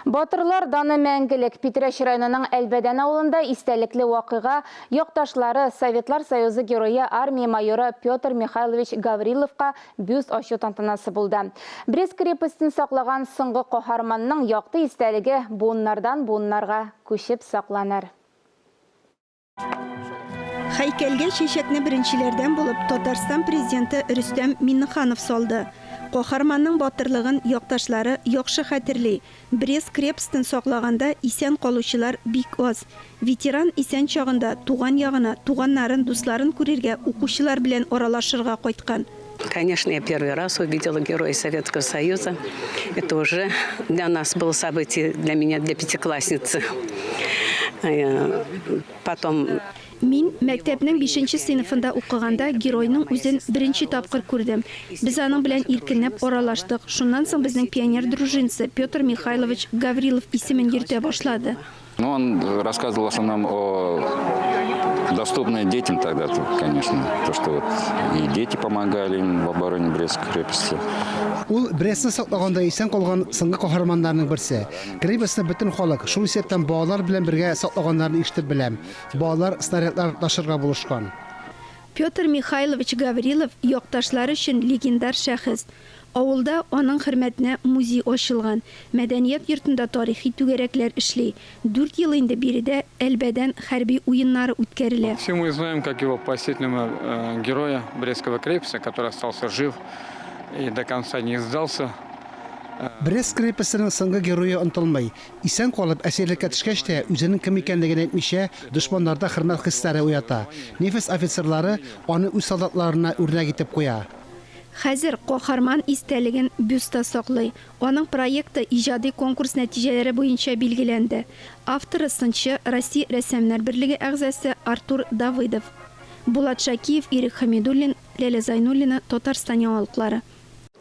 Батырлар даны мәңгілік Питрәш районының Әлбәдән ауылында истәлекле вақыға якташлары Советлар Союзы геройы армия майоры Петр Михайлович Гавриловқа бюст ачу тантанасы булды. Брест крепостін сақлаған сыңғы қоһарманның яқты истәлігі буыннардан буыннарға көшіп сақланыр. Хайкәлгә чәчәкне беренчеләрдән булып Татарстан президенты Рөстәм Миннеханов салды. Каһарманның батырлыгын якташлары яхшы хәтерли. Брест крепостен саклаганда исән калучылар бик аз. Ветеран исән чагында туган ягына, туганнарын, дусларын күрергә, укучылар белән аралашырга кайткан. Конечно, я первый раз увидела героя Советского Союза. Это уже для нас было событие, для меня, для пятиклассницы. Потом... Мин мәктәпнең 5нче сыйныфында укыганда геройның үзен беренче тапкыр күрдем. Без аның белән иркенләп аралаштык. Шуннан соң безнең пионер дружинасы Петр Михайлович Гаврилов исемен йөртә башлады. Он рассказывал в основном о доступное детям тогда, конечно, то, что вот и дети помогали им в обороне Брестской крепости. Ул Брестны саклаганда исән калган сыңгы каһарманнарның берсе. Крепостны бөтен халык шул исәптән балалар белән бергә саклаганнарны ишетеп беләм. Балалар снарядлар ташырга булышкан. Петр Михайлович Гаврилов якташлары өчен легендар шәхес. Авылда аның хөрмәтенә музей ачылган. Мәдәният йортында тарихи түгәрәкләр эшли. 4 ел инде биредә Әлбәдән хәрби уеннары үткәрелә. Все мы знаем, как его посетительного героя Брестского крепости, который остался жив и до конца не сдался. Брест крепостының сыңгы геройы онтылмай. Исән калып әсирлеккә төшкәч тә үзенең кем икәнлеген әйтмичә, дошманнарда хөрмәт хисләре уята. Нефес офицерлары аны үз солдатларына үрнәк итеп куя. Хәзер каһарман истәлеген бюстта саклый. Аның проекты иҗади конкурс нәтиҗәләре буенча билгеләнде. Авторы сынчы Россия рәссамнар берлеге әгъзасы Артур Давыдов. Булат Шакиев, Ирек Хамидуллин, Ләлә Зайнуллина, Татарстан яңалыклары.